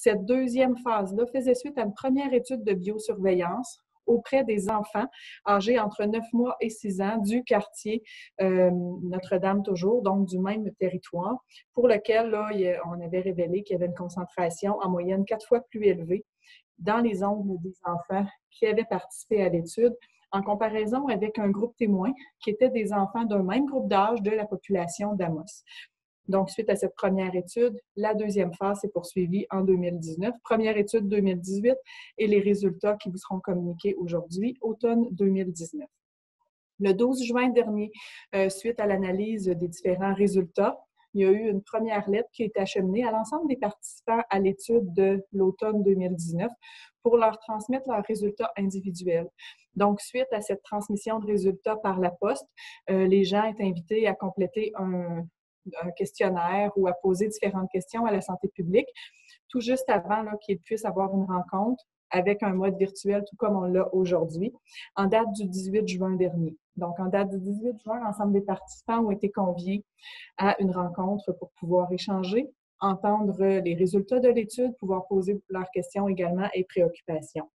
Cette deuxième phase-là faisait suite à une première étude de biosurveillance auprès des enfants âgés entre 9 mois et 6 ans du quartier Notre-Dame toujours, donc du même territoire, pour lequel là, on avait révélé qu'il y avait une concentration en moyenne 4 fois plus élevée dans les ongles des enfants qui avaient participé à l'étude, en comparaison avec un groupe témoin qui était des enfants d'un même groupe d'âge de la population d'Amos. Donc, suite à cette première étude, la deuxième phase s'est poursuivie en 2019. Première étude 2018 et les résultats qui vous seront communiqués aujourd'hui, automne 2019. Le 12 juin dernier, suite à l'analyse des différents résultats, il y a eu une première lettre qui a été acheminée à l'ensemble des participants à l'étude de l'automne 2019 pour leur transmettre leurs résultats individuels. Donc, suite à cette transmission de résultats par la poste, les gens étaient invités à compléter un questionnaire ou à poser différentes questions à la santé publique, tout juste avant qu'ils puissent avoir une rencontre avec un mode virtuel, tout comme on l'a aujourd'hui, en date du 18 juin dernier. Donc, en date du 18 juin, l'ensemble des participants ont été conviés à une rencontre pour pouvoir échanger, entendre les résultats de l'étude, pouvoir poser leurs questions également et préoccupations.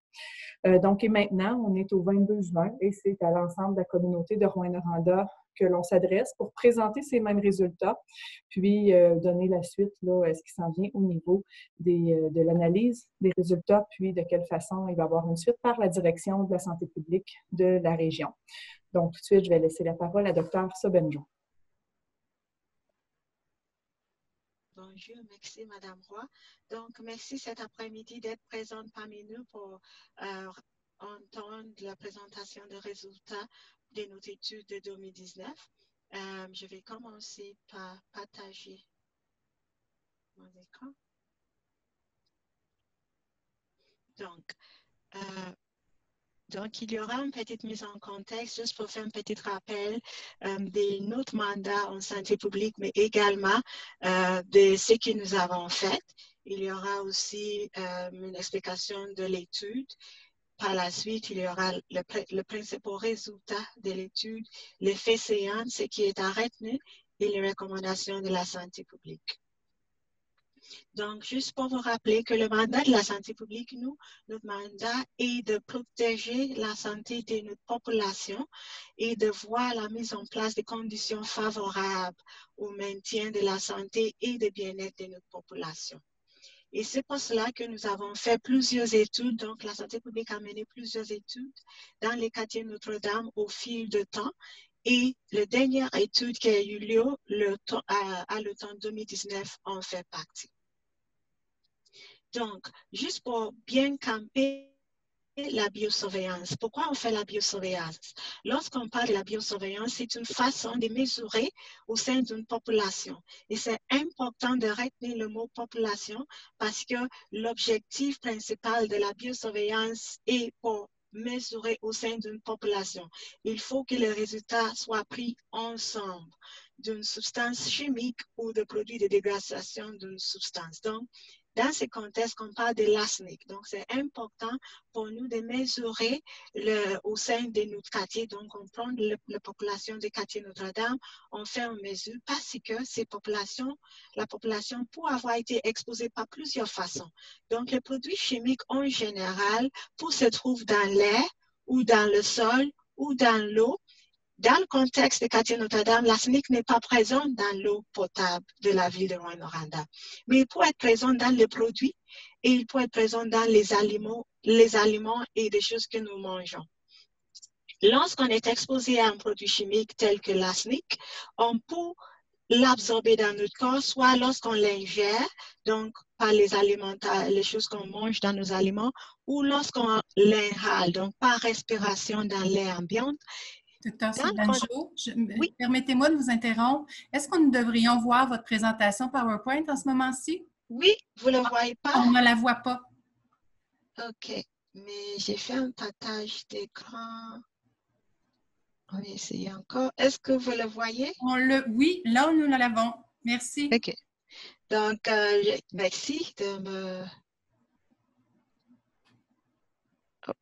Donc, et maintenant, on est au 22 juin et c'est à l'ensemble de la communauté de Rouyn-Noranda que l'on s'adresse pour présenter ces mêmes résultats, puis donner la suite là, à ce qui s'en vient au niveau de l'analyse des résultats, puis de quelle façon il va y avoir une suite par la direction de la santé publique de la région. Donc, tout de suite, je vais laisser la parole à Dr. Sobenjo. Bonjour, merci Madame Roy. Donc, merci cet après-midi d'être présente parmi nous pour entendre la présentation des résultats de notre étude de 2019. Je vais commencer par partager mon écran. Donc, il y aura une petite mise en contexte, juste pour faire un petit rappel de notre mandat en santé publique, mais également de ce que nous avons fait. Il y aura aussi une explication de l'étude. Par la suite, il y aura le principal résultat de l'étude, l'effet séant, ce qui est à retenir, et les recommandations de la santé publique. Donc, juste pour vous rappeler que le mandat de la santé publique, notre mandat est de protéger la santé de notre population et de voir la mise en place de conditions favorables au maintien de la santé et du bien-être de notre population. Et c'est pour cela que nous avons fait plusieurs études. Donc, la santé publique a mené plusieurs études dans les quartiers Notre-Dame au fil de temps. Et la dernière étude qui a eu lieu à l'automne 2019 en fait partie. Donc, juste pour bien camper la biosurveillance. Pourquoi on fait la biosurveillance? Lorsqu'on parle de la biosurveillance, c'est une façon de mesurer au sein d'une population. Et c'est important de retenir le mot population parce que l'objectif principal de la biosurveillance est pour mesurer au sein d'une population. Il faut que les résultats soient pris ensemble d'une substance chimique ou de produits de dégradation d'une substance. Donc, dans ce contexte, on parle de l'arsenic. Donc, c'est important pour nous de mesurer au sein de notre quartier. Donc, on prend la population du quartier Notre-Dame, on fait une mesure parce que la population peut avoir été exposée par plusieurs façons. Donc, les produits chimiques en général se trouvent dans l'air ou dans le sol ou dans l'eau. Dans le contexte de quartier Notre-Dame, l'arsenic n'est pas présent dans l'eau potable de la ville de Rouyn-Noranda, mais il peut être présent dans les produits et il peut être présent dans les aliments et des choses que nous mangeons. Lorsqu'on est exposé à un produit chimique tel que l'arsenic, on peut l'absorber dans notre corps, soit lorsqu'on l'ingère, donc par les choses qu'on mange dans nos aliments, ou lorsqu'on l'inhale, donc par respiration dans l'air ambiant. Docteur Sobenjo, oui. Permettez-moi de vous interrompre. Est-ce que nous devrions voir votre présentation PowerPoint en ce moment-ci? Oui, vous ne la voyez pas? On ne la voit pas. OK, mais j'ai fait un partage d'écran. On va essayer encore. Est-ce que vous le voyez? Oui, là, nous l'avons. Merci. OK. Donc, merci de me... Oh.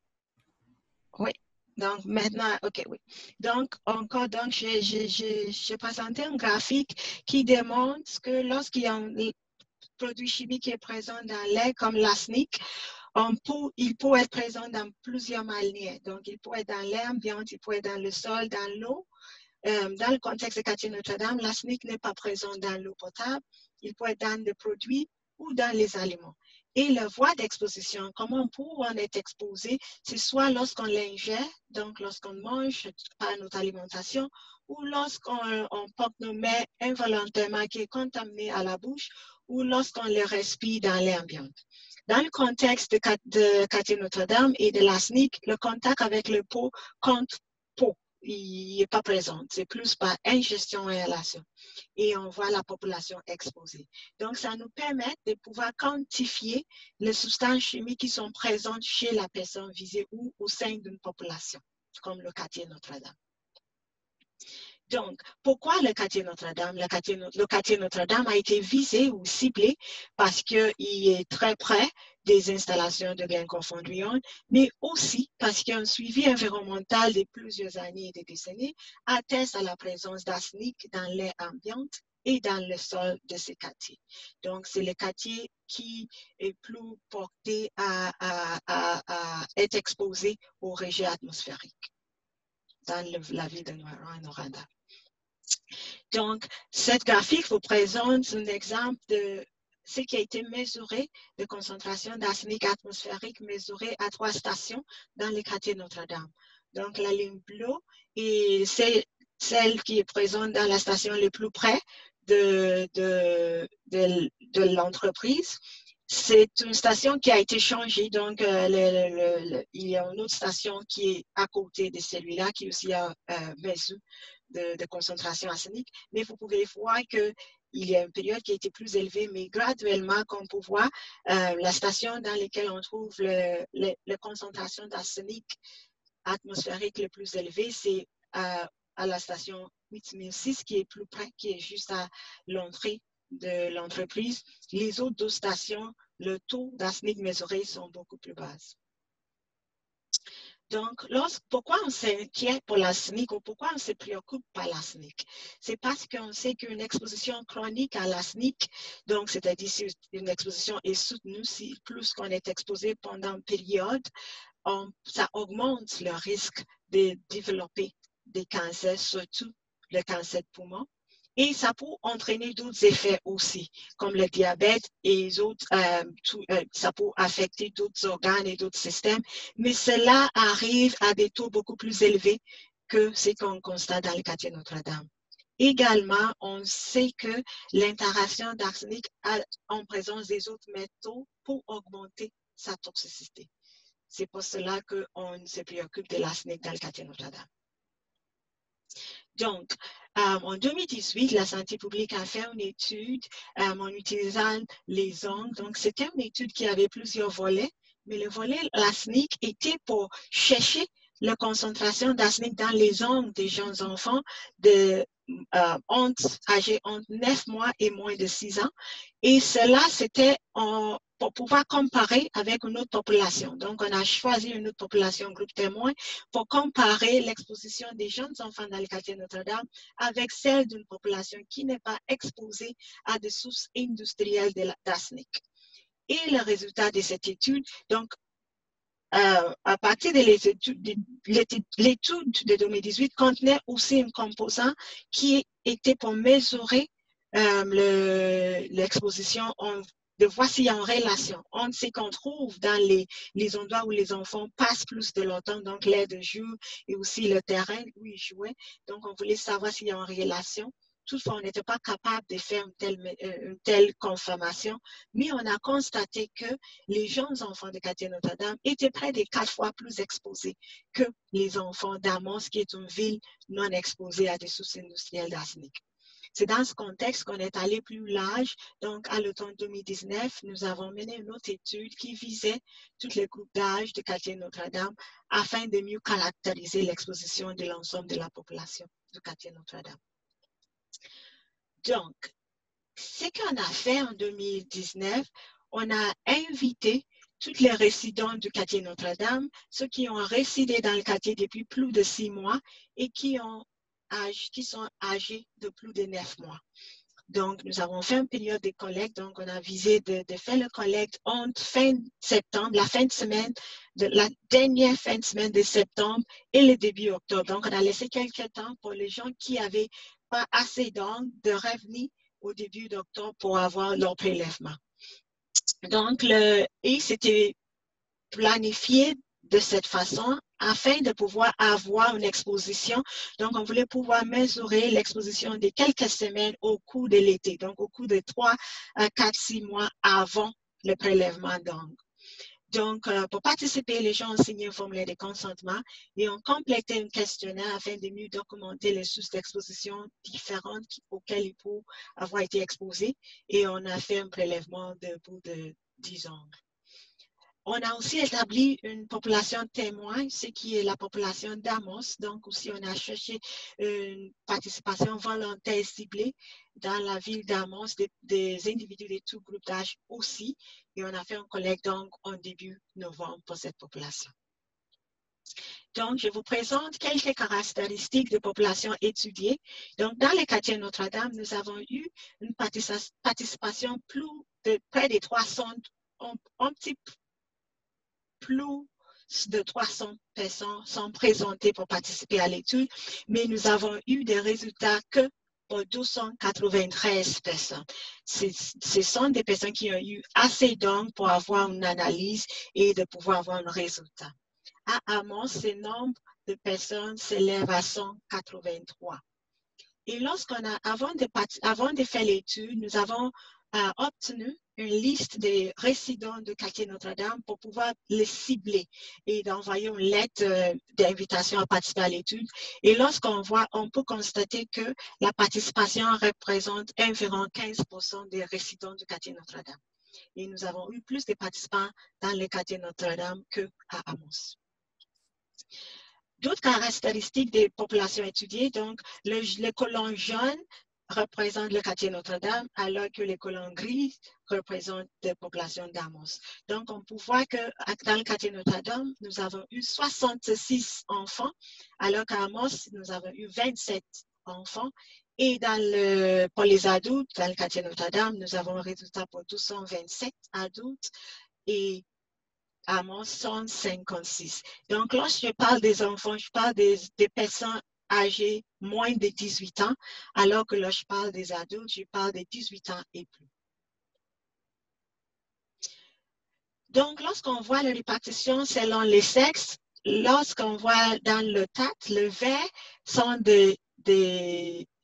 Oui. Donc, maintenant, OK, oui. Donc, encore, donc, j'ai présenté un graphique qui démontre que lorsqu'il y a produit chimique qui est présent dans l'air, comme l'arsenic, il peut être présent dans plusieurs manières. Donc, il peut être dans l'air ambiant, il peut être dans le sol, dans l'eau. Dans le contexte de quartier Notre-Dame, l'arsenic n'est pas présent dans l'eau potable. Il peut être dans des produits ou dans les aliments. Et la voie d'exposition, comment on peut en être exposé, c'est soit lorsqu'on l'ingère, donc lorsqu'on mange par notre alimentation, ou lorsqu'on porte nos mains involontairement qui est contaminé à la bouche, ou lorsqu'on le respire dans l'air ambiant. Dans le contexte de quartier Notre-Dame et de l'arsenic, le contact avec le pot compte peu. Il n'est pas présent, c'est plus par ingestion et inhalation. Et on voit la population exposée. Donc, ça nous permet de pouvoir quantifier les substances chimiques qui sont présentes chez la personne visée ou au sein d'une population, comme le quartier Notre-Dame. Donc, pourquoi le quartier Notre-Dame? Le quartier Notre-Dame a été visé ou ciblé parce qu'il est très près des installations de Glencoe-Fondrion, mais aussi parce qu'un suivi environnemental de plusieurs années et des décennies atteste à la présence d'arsenic dans l'air ambiant et dans le sol de ces quartiers. Donc, c'est le quartier qui est plus porté à être exposé aux rejets atmosphériques dans la ville de Rouyn-Noranda. Donc, cette graphique vous présente un exemple de ce qui a été mesuré, de concentration d'arsenic atmosphérique mesurée à 3 stations dans le quartier Notre-Dame. Donc, la ligne bleue est celle qui est présente dans la station le plus près de l'entreprise. C'est une station qui a été changée, donc il y a une autre station qui est à côté de celui-là qui aussi a mesure de concentration arsenic, mais vous pouvez voir qu'il y a une période qui a été plus élevée, mais graduellement, comme vous pouvez voir, la station dans laquelle on trouve la concentration d'arsenic atmosphérique le plus élevée, c'est à la station 8006 qui est plus près, qui est juste à l'entrée de l'entreprise. Les autres 2 stations, le taux d'arsenic mesuré sont beaucoup plus bas. Donc, pourquoi on s'inquiète pour l'arsenic ou pourquoi on se préoccupe par l'arsenic? C'est parce qu'on sait qu'une exposition chronique à l'arsenic, donc c'est-à-dire si une exposition est soutenue, si plus qu'on est exposé pendant une période, ça augmente le risque de développer des cancers, surtout le cancer de poumon. Et ça peut entraîner d'autres effets aussi, comme le diabète et les autres, ça peut affecter d'autres organes et d'autres systèmes, mais cela arrive à des taux beaucoup plus élevés que ce qu'on constate dans le quartier Notre-Dame. Également, on sait que l'interaction d'arsenic en présence des autres métaux peut augmenter sa toxicité. C'est pour cela qu'on se préoccupe de l'arsenic dans le quartier Notre-Dame. Donc, en 2018, la santé publique a fait une étude en utilisant les ongles. Donc, c'était une étude qui avait plusieurs volets, mais le volet l'arsenic était pour chercher la concentration d'arsenic dans les ongles des jeunes enfants âgés entre 9 mois et moins de 6 ans. Et cela, c'était pour pouvoir comparer avec une autre population. Donc, on a choisi une autre population, groupe témoin, pour comparer l'exposition des jeunes enfants dans le quartier Notre-Dame avec celle d'une population qui n'est pas exposée à des sources industrielles d'arsenic. Et le résultat de cette étude, donc, à partir de l'étude de 2018 contenait aussi une composante qui était pour mesurer l'exposition de voir s'il y a une relation entre ce qu'on trouve dans les endroits où les enfants passent plus de leur temps, donc l'air de jeu et aussi le terrain où ils jouaient. Donc, on voulait savoir s'il y a une relation. Toutefois, on n'était pas capable de faire une telle confirmation, mais on a constaté que les jeunes enfants de quartier Notre-Dame étaient près de 4 fois plus exposés que les enfants d'Amos, qui est une ville non exposée à des sources industrielles d'arsenic. C'est dans ce contexte qu'on est allé plus large. Donc, à l'automne 2019, nous avons mené une autre étude qui visait tous les groupes d'âge de quartier Notre-Dame afin de mieux caractériser l'exposition de l'ensemble de la population du quartier Notre-Dame. Donc, ce qu'on a fait en 2019, on a invité tous les résidents du quartier Notre-Dame, ceux qui ont résidé dans le quartier depuis plus de 6 mois et qui sont âgés de plus de 9 mois. Donc, nous avons fait une période de collecte. Donc, on a visé de faire la collecte entre fin septembre, la fin de semaine, la dernière fin de semaine de septembre et le début octobre. Donc, on a laissé quelques temps pour les gens qui n'avaient pas assez d'angles de revenir au début d'octobre pour avoir leur prélèvement. Donc, et c'était planifié de cette façon afin de pouvoir avoir une exposition. Donc, on voulait pouvoir mesurer l'exposition de quelques semaines au cours de l'été, donc au cours de 3 à 4, 6 mois avant le prélèvement d'ongles. Donc, pour participer, les gens ont signé un formulaire de consentement et ont complété un questionnaire afin de mieux documenter les sources d'exposition différentes auxquelles ils peuvent avoir été exposés. Et on a fait un prélèvement de bout de 10 ongles. On a aussi établi une population témoin, ce qui est la population d'Amos. Donc, aussi, on a cherché une participation volontaire ciblée dans la ville d'Amos, des individus de tout groupe d'âge aussi. Et on a fait un collecte donc en début novembre pour cette population. Donc, je vous présente quelques caractéristiques de population étudiée. Donc, dans les quartiers Notre-Dame, nous avons eu une participation de près de 300, un petit plus de 300 personnes sont présentées pour participer à l'étude, mais nous avons eu des résultats que pour 293 personnes. Ce sont des personnes qui ont eu assez d'angles pour avoir une analyse et de pouvoir avoir un résultat. À Amos, ce nombre de personnes s'élève à 183. Et avant de faire l'étude, nous avons obtenu une liste des résidents de quartier Notre-Dame pour pouvoir les cibler et d'envoyer une lettre d'invitation à participer à l'étude. Et lorsqu'on voit, on peut constater que la participation représente environ 15% des résidents du quartier Notre-Dame. Et nous avons eu plus de participants dans le quartier Notre-Dame qu'à Amos. D'autres caractéristiques des populations étudiées, donc le colon jaune représente le quartier Notre-Dame, alors que les colons gris représentent les populations d'Amos. Donc, on peut voir que dans le quartier Notre-Dame, nous avons eu 66 enfants, alors qu'à Amos, nous avons eu 27 enfants. Et pour les adultes, dans le quartier Notre-Dame, nous avons un résultat pour 227 adultes et Amos 156. Donc, lorsque je parle des enfants, je parle des personnes âgées moins de 18 ans, alors que lorsque je parle des adultes, je parle de 18 ans et plus. Donc, lorsqu'on voit la répartition selon les sexes, lorsqu'on voit dans le TAT, le vert sont des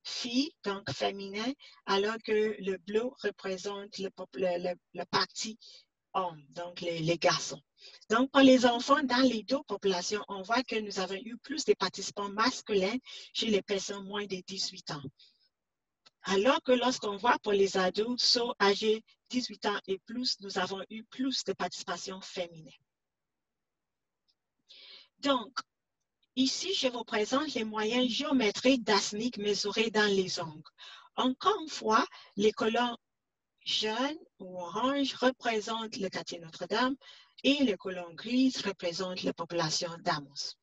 filles, donc féminins, alors que le bleu représente le parti homme, donc les garçons. Donc, pour les enfants, dans les deux populations, on voit que nous avons eu plus de participants masculins chez les personnes moins de 18 ans. Alors que lorsqu'on voit pour les adultes, ceux âgés 18 ans et plus, nous avons eu plus de participation féminine. Donc, ici, je vous présente les moyens géométriques d'ASNIC mesurés dans les ongles. Encore une fois, les colons jaunes ou orange représentent le quartier Notre-Dame et les colons gris représentent la population d'Amos.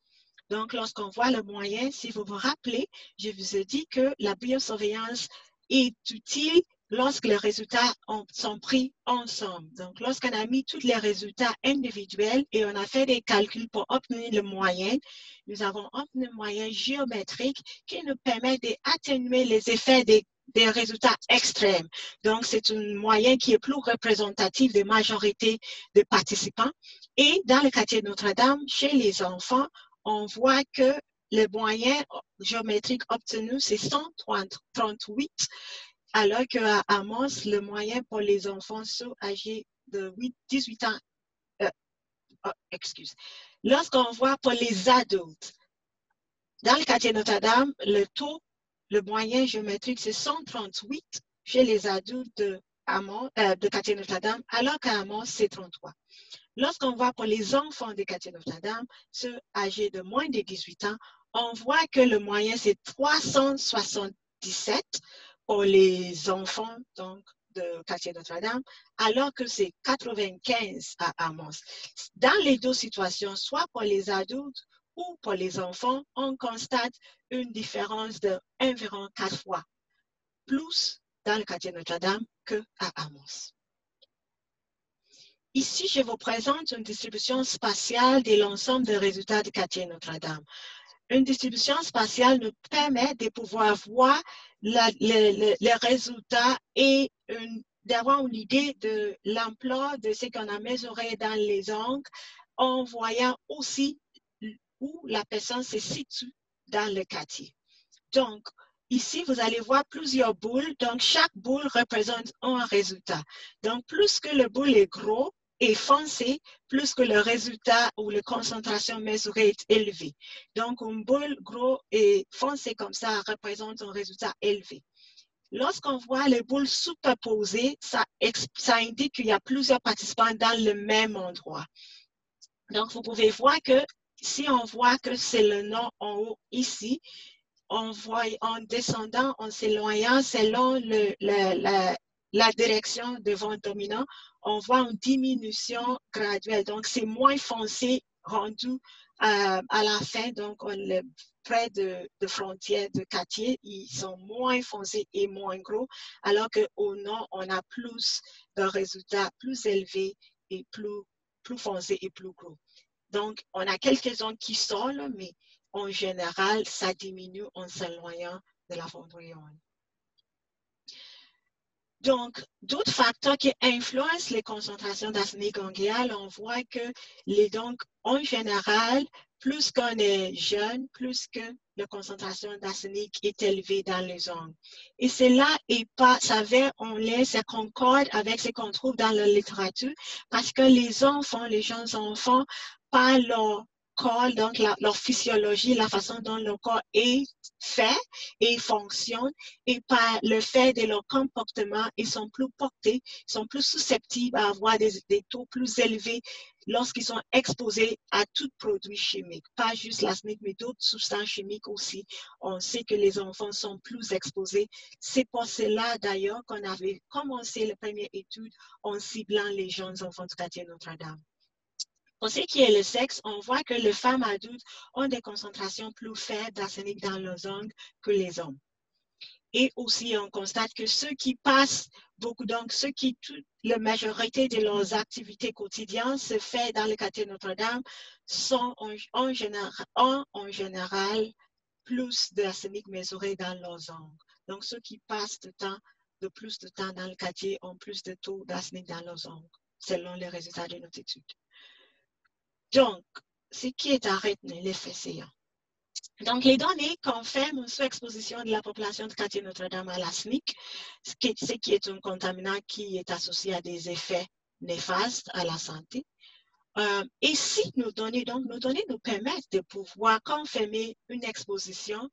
Donc, lorsqu'on voit le moyen, si vous vous rappelez, je vous ai dit que la biosurveillance est utile lorsque les résultats sont pris ensemble. Donc, lorsqu'on a mis tous les résultats individuels et on a fait des calculs pour obtenir le moyen, nous avons obtenu un moyen géométrique qui nous permet d'atténuer les effets des résultats extrêmes. Donc, c'est un moyen qui est plus représentatif des majorités de participants. Et dans le quartier de Notre-Dame, chez les enfants, on voit que le moyen géométrique obtenu, c'est 138, alors qu'à Amos, le moyen pour les enfants âgés de 18 ans, Lorsqu'on voit pour les adultes, dans le quartier Notre-Dame, le moyen géométrique, c'est 138 chez les adultes de quartier Notre-Dame, alors qu'à Amos, c'est 33. Lorsqu'on voit pour les enfants de quartier Notre-Dame, ceux âgés de moins de 18 ans, on voit que le moyen, c'est 377 pour les enfants donc, de quartier Notre-Dame, alors que c'est 95 à Amos. Dans les deux situations, soit pour les adultes ou pour les enfants, on constate une différence de environ 4 fois plus dans le quartier Notre-Dame qu'à Amos. Ici, je vous présente une distribution spatiale de l'ensemble des résultats du quartier Notre-Dame. Une distribution spatiale nous permet de pouvoir voir les résultats et d'avoir une idée de l'ampleur de ce qu'on a mesuré dans les angles en voyant aussi où la personne se situe dans le quartier. Donc, ici, vous allez voir plusieurs boules. Donc, chaque boule représente un résultat. Donc, plus que le boule est gros et foncé, plus que le résultat ou la concentration mesurée est élevée. Donc, une boule gros et foncé comme ça représente un résultat élevé. Lorsqu'on voit les boules superposées, ça indique qu'il y a plusieurs participants dans le même endroit. Donc, vous pouvez voir que si on voit que c'est le nom en haut ici, en descendant, en s'éloignant selon la direction de vent dominant, on voit une diminution graduelle. Donc, c'est moins foncé rendu à la fin. Donc, près de frontières de quartier, ils sont moins foncés et moins gros, alors qu'au nord, on a plus de résultats plus élevés et plus foncés et plus gros. Donc, on a quelques zones qui sont là, mais en général, ça diminue en s'éloignant de la fondriole. Donc, d'autres facteurs qui influencent les concentrations d'arsenic ganglial, on voit que en général, plus qu'on est jeune, plus que la concentration d'arsenic est élevée dans les ongles. Et cela ça concorde avec ce qu'on trouve dans la littérature, parce que les jeunes enfants, par leur corps, donc leur physiologie, la façon dont leur corps est fait et fonctionne, et par le fait de leur comportement, ils sont plus portés, ils sont plus susceptibles à avoir des taux plus élevés lorsqu'ils sont exposés à tout produit chimique, pas juste l'arsenic, mais d'autres substances chimiques aussi. On sait que les enfants sont plus exposés. C'est pour cela d'ailleurs qu'on avait commencé la première étude en ciblant les jeunes enfants du quartier Notre-Dame. Pour ce qui est le sexe, on voit que les femmes adultes ont des concentrations plus faibles d'arsenic dans leurs ongles que les hommes. Et aussi, on constate que ceux qui passent beaucoup, donc la majorité de leurs activités quotidiennes se fait dans le quartier Notre-Dame, sont en général plus d'arsenic mesuré dans leurs ongles. Donc, ceux qui passent de plus de temps dans le quartier ont plus de taux d'arsenic dans leurs ongles, selon les résultats de notre étude. Donc, ce qui est à retenir, l'effet séant. Donc, les données confirment une sous-exposition de la population du quartier Notre-Dame à l'arsenic, ce qui est un contaminant qui est associé à des effets néfastes à la santé. Et si nos données nous permettent de pouvoir confirmer une exposition,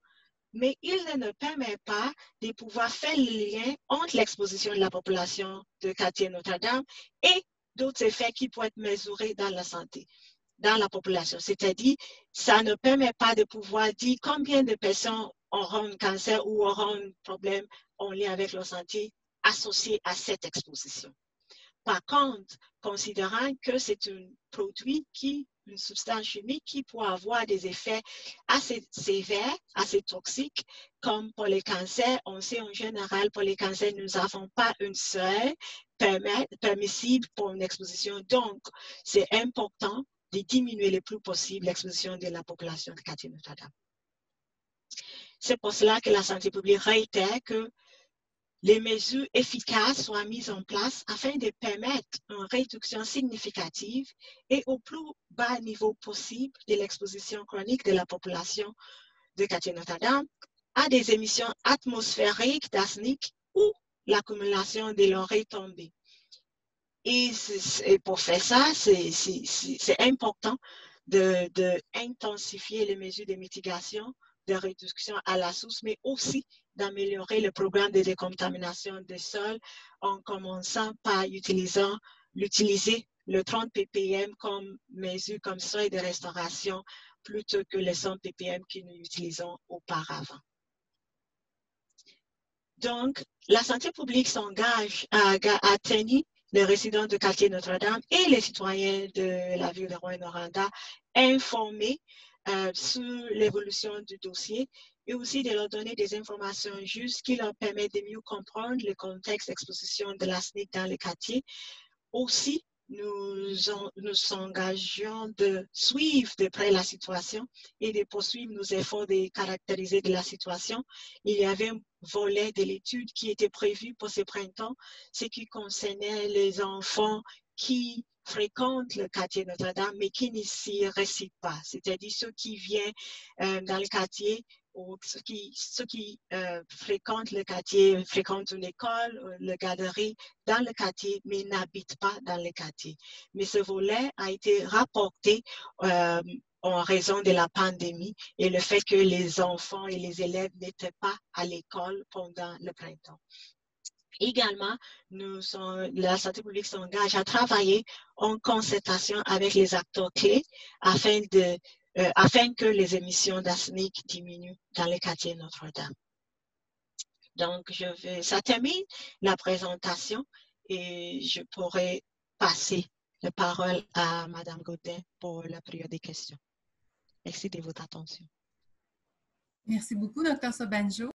mais il ne permet pas de pouvoir faire le lien entre l'exposition de la population du quartier Notre-Dame et d'autres effets qui pourraient être mesurés dans la santé, dans la population. C'est-à-dire, ça ne permet pas de pouvoir dire combien de personnes auront un cancer ou auront un problème en lien avec leur santé associé à cette exposition. Par contre, considérant que c'est un produit une substance chimique qui peut avoir des effets assez sévères, assez toxiques, comme pour les cancers, on sait en général pour les cancers, nous n'avons pas une seuil permissible pour une exposition. Donc, c'est important de diminuer le plus possible l'exposition de la population de quartier Notre-Dame. C'est pour cela que la santé publique réitère que les mesures efficaces soient mises en place afin de permettre une réduction significative et au plus bas niveau possible de l'exposition chronique de la population de quartier Notre-Dame à des émissions atmosphériques d'arsenic ou l'accumulation de l'oreille tombée. Et pour faire ça, c'est important d'intensifier les mesures de mitigation, de réduction à la source, mais aussi d'améliorer le programme de décontamination des sols en commençant par utiliser le 30 ppm comme mesure, comme seuil de restauration, plutôt que les 100 ppm que nous utilisons auparavant. Donc, la santé publique s'engage à tenir les résidents de quartier Notre-Dame et les citoyens de la ville de Rouyn-Noranda informés sur l'évolution du dossier et aussi de leur donner des informations justes qui leur permettent de mieux comprendre le contexte d'exposition de l'arsenic dans les quartiers. Aussi, nous engageons de suivre de près la situation et de poursuivre nos efforts de caractériser de la situation. Il y avait un volet de l'étude qui était prévu pour ce printemps, ce qui concernait les enfants qui fréquentent le quartier Notre-Dame, mais qui ne s'y récitent pas, c'est-à-dire ceux qui viennent dans le quartier ou ceux qui fréquentent le quartier, fréquentent une école, la galerie dans le quartier, mais n'habitent pas dans le quartier. Mais ce volet a été rapporté en raison de la pandémie et le fait que les enfants et les élèves n'étaient pas à l'école pendant le printemps. Également, la santé publique s'engage à travailler en concertation avec les acteurs clés afin que les émissions d'arsenic diminuent dans les quartiers Notre-Dame. Donc, ça termine la présentation et je pourrais passer la parole à Mme Godin pour la période des questions. Merci de votre attention. Merci beaucoup, Dr. Sobanjo.